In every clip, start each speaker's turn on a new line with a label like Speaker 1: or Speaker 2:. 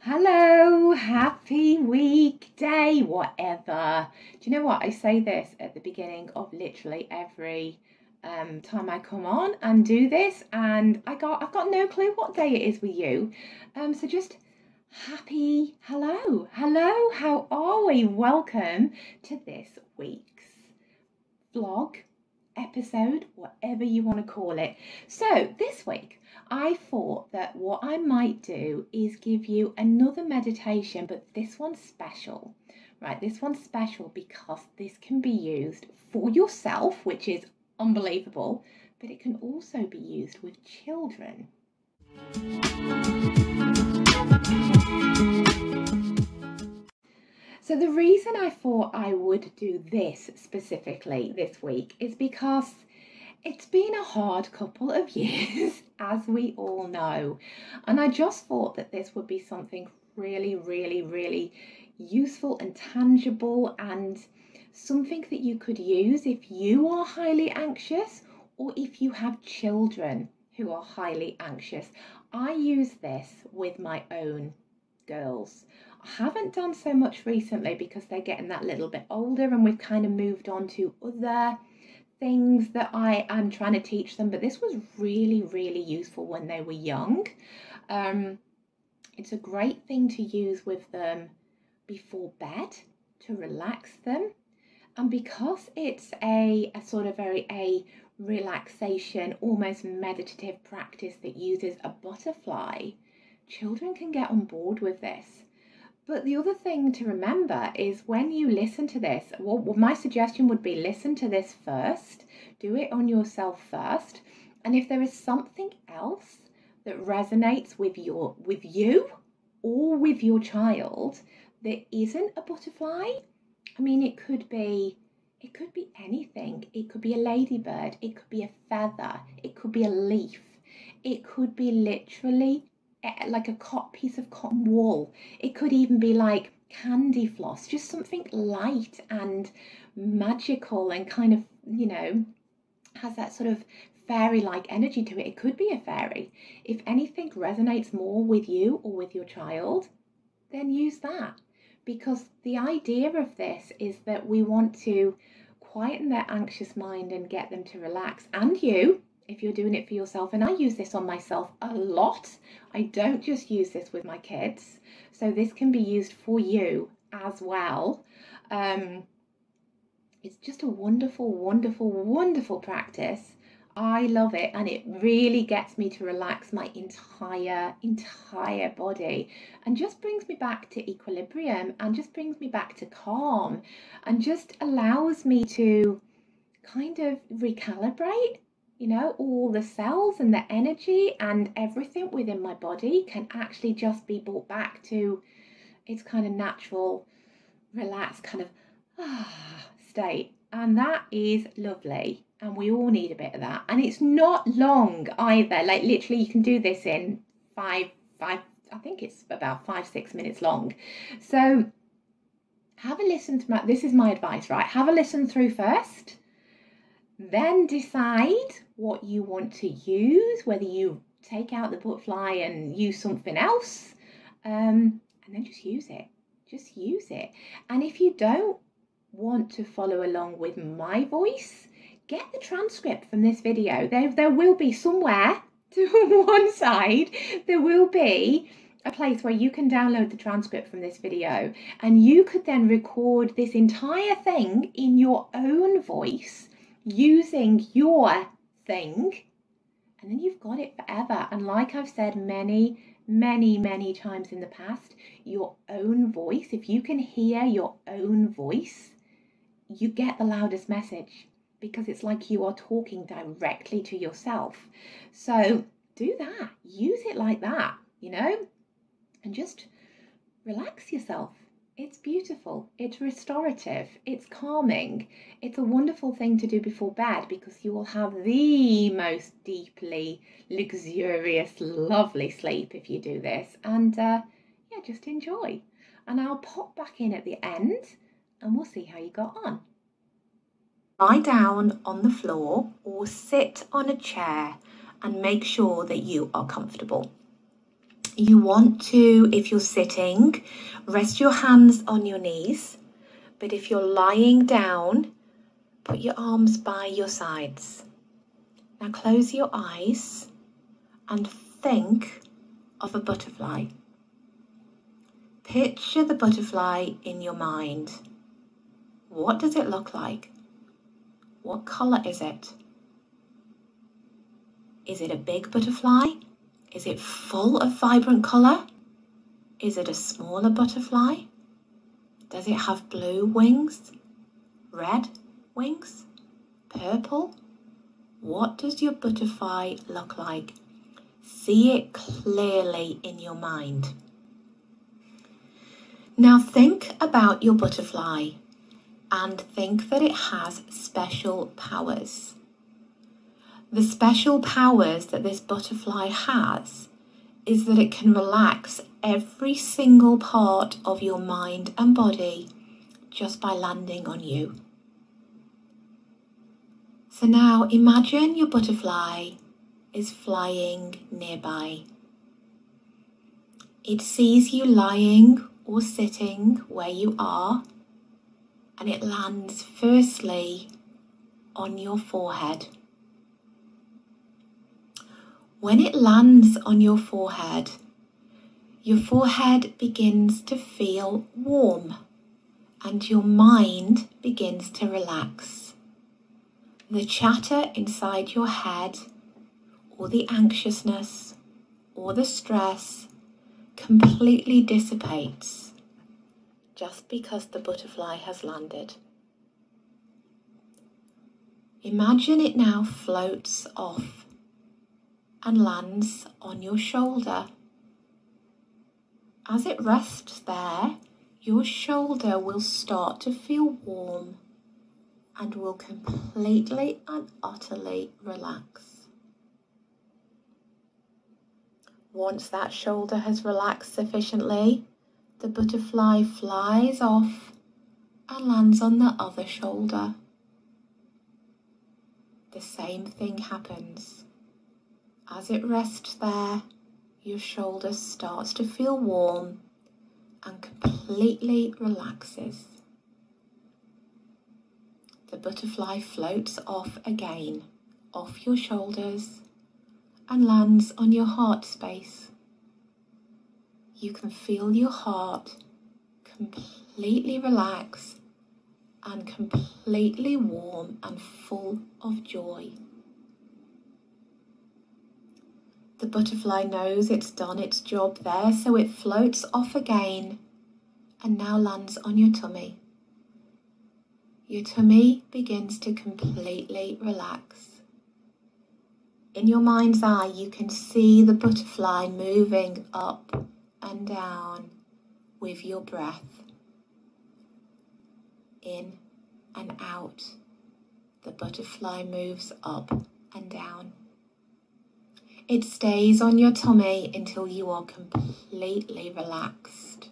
Speaker 1: Hello, happy weekday, whatever. Do you know what? I say this at the beginning of literally every time I come on and do this, and I've got no clue what day it is with you. So just happy hello, how are we? Welcome to this week's vlog, episode, whatever you want to call it. So this week I thought that what I might do is give you another meditation, but this one's special, right? This one's special because this can be used for yourself, which is unbelievable, but it can also be used with children. So the reason I thought I would do this specifically this week is because it's been a hard couple of years, as we all know. And I just thought that this would be something really useful and tangible, and something that you could use if you are highly anxious or if you have children who are highly anxious. I use this with my own girls. I haven't done so much recently because they're getting that little bit older and we've kind of moved on to other things that I am trying to teach them, but this was really useful when they were young. It's a great thing to use with them before bed to relax them, and because it's a sort of a relaxation, almost meditative practice that uses a butterfly, children can get on board with this. But the other thing to remember is when you listen to this, well, my suggestion would be listen to this first, do it on yourself first, and if there is something else that resonates with you or with your child that isn't a butterfly, I mean, it could be anything. It could be a ladybird, it could be a feather, it could be a leaf, it could be literally like a piece of cotton wool. It could even be like candy floss, just something light and magical and kind of, has that sort of fairy-like energy to it. It could be a fairy. If anything resonates more with you or with your child, then use that, because the idea of this is that we want to quieten their anxious mind and get them to relax. And you, if you're doing it for yourself, and I use this on myself a lot. I don't just use this with my kids, so this can be used for you as well. It's just a wonderful practice. I love it, and it really gets me to relax my entire body, and just brings me back to equilibrium, and just brings me back to calm, and just allows me to kind of recalibrate. All the cells and the energy and everything within my body can actually just be brought back to its kind of natural, relaxed kind of state. And that is lovely. And we all need a bit of that. And it's not long either. Like literally you can do this in I think it's about 5-6 minutes long. So have a listen to this is my advice, right? Have a listen through first. Then decide what you want to use, whether you take out the butterfly and use something else, and then just use it. And if you don't want to follow along with my voice, get the transcript from this video. There will be somewhere to one side, there will be a place where you can download the transcript from this video, and you could then record this entire thing in your own voice using your thing, and then you've got it forever. And like I've said many times in the past, your own voice, if you can hear your own voice, you get the loudest message, because it's like you are talking directly to yourself. So do that, use it like that, and just relax yourself. It's beautiful, it's restorative, it's calming. It's a wonderful thing to do before bed, because you will have the most deeply luxurious, lovely sleep if you do this. And just enjoy. And I'll pop back in at the end and we'll see how you got on. Lie down on the floor or sit on a chair and make sure that you are comfortable. You want to, if you're sitting, rest your hands on your knees, but if you're lying down, put your arms by your sides. Now close your eyes and think of a butterfly. Picture the butterfly in your mind. What does it look like? What colour is it? Is it a big butterfly? Is it full of vibrant colour? Is it a smaller butterfly? Does it have blue wings? Red wings? Purple? What does your butterfly look like? See it clearly in your mind. Now think about your butterfly and think that it has special powers. The special powers that this butterfly has is that it can relax every single part of your mind and body just by landing on you. So now imagine your butterfly is flying nearby. It sees you lying or sitting where you are, and it lands firstly on your forehead. When it lands on your forehead begins to feel warm and your mind begins to relax. The chatter inside your head, or the anxiousness, or the stress completely dissipates just because the butterfly has landed. Imagine it now floats off and lands on your shoulder. As it rests there, your shoulder will start to feel warm and will completely and utterly relax. Once that shoulder has relaxed sufficiently, the butterfly flies off and lands on the other shoulder. The same thing happens. As it rests there, your shoulder starts to feel warm and completely relaxes. The butterfly floats off again, off your shoulders, and lands on your heart space. You can feel your heart completely relaxed and completely warm and full of joy. The butterfly knows it's done its job there, so it floats off again and now lands on your tummy. Your tummy begins to completely relax. In your mind's eye, you can see the butterfly moving up and down with your breath. In and out, the butterfly moves up and down. It stays on your tummy until you are completely relaxed.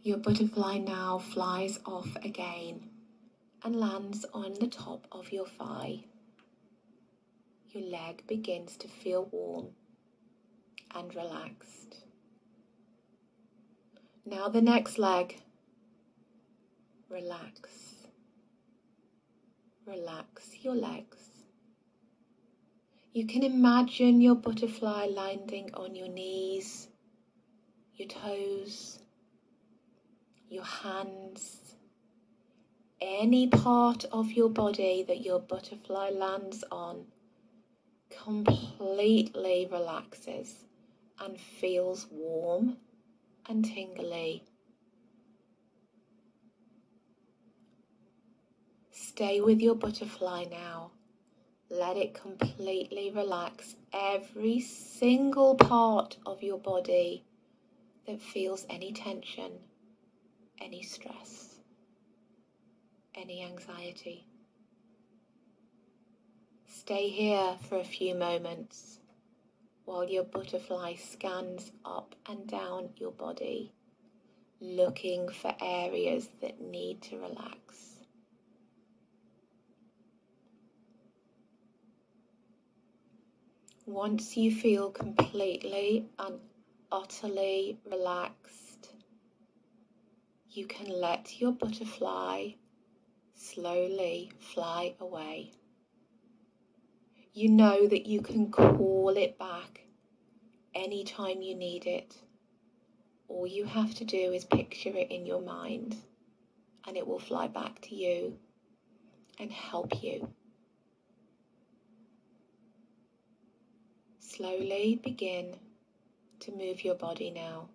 Speaker 1: Your butterfly now flies off again and lands on the top of your thigh. Your leg begins to feel warm and relaxed. Now the next leg. Relax. Relax your legs. You can imagine your butterfly landing on your knees, your toes, your hands, any part of your body that your butterfly lands on completely relaxes and feels warm and tingly. Stay with your butterfly now. Let it completely relax every single part of your body that feels any tension, any stress, any anxiety. Stay here for a few moments while your butterfly scans up and down your body, looking for areas that need to relax. Once you feel completely and utterly relaxed, you can let your butterfly slowly fly away. You know that you can call it back anytime you need it. All you have to do is picture it in your mind, and it will fly back to you and help you. Slowly begin to move your body now.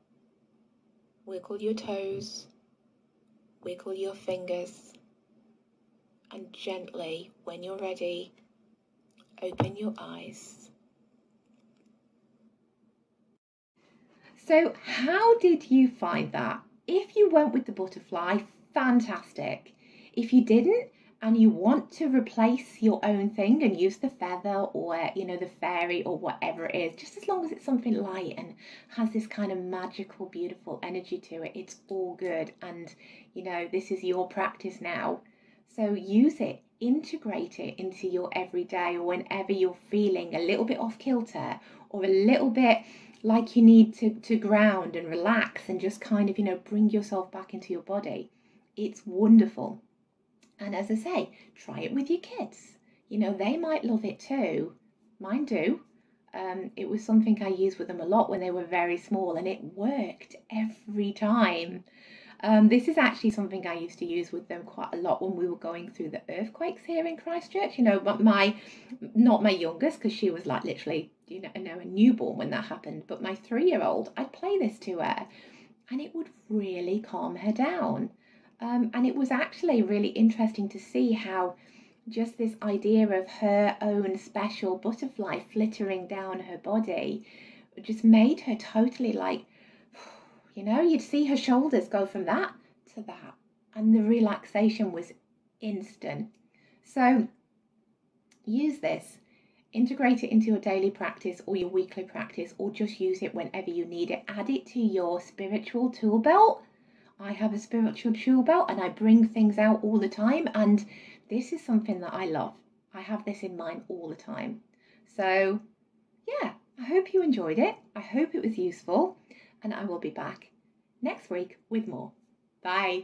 Speaker 1: Wiggle your toes, wiggle your fingers, and gently, when you're ready, open your eyes. So how did you find that? If you went with the butterfly, fantastic. If you didn't, and you want to replace your own thing and use the feather or, the fairy or whatever it is, just as long as it's something light and has this kind of magical, beautiful energy to it, it's all good. And, this is your practice now. So use it, integrate it into your everyday, or whenever you're feeling a little bit off kilter or a little bit like you need to ground and relax and just kind of, bring yourself back into your body. It's wonderful. And as I say, try it with your kids. They might love it too. Mine do. It was something I used with them a lot when they were very small, and it worked every time. This is actually something I used to use with them quite a lot when we were going through the earthquakes here in Christchurch. But not my youngest, because she was like literally, a newborn when that happened. But my 3-year-old, I'd play this to her, and it would really calm her down. And it was actually really interesting to see how just this idea of her own special butterfly flittering down her body just made her totally like, you'd see her shoulders go from that to that, and the relaxation was instant. So use this, integrate it into your daily practice or your weekly practice, or just use it whenever you need it. Add it to your spiritual tool belt. I have a spiritual tool belt and I bring things out all the time, and this is something that I love. I have this in mind all the time. So yeah, I hope you enjoyed it. I hope it was useful, and I will be back next week with more. Bye.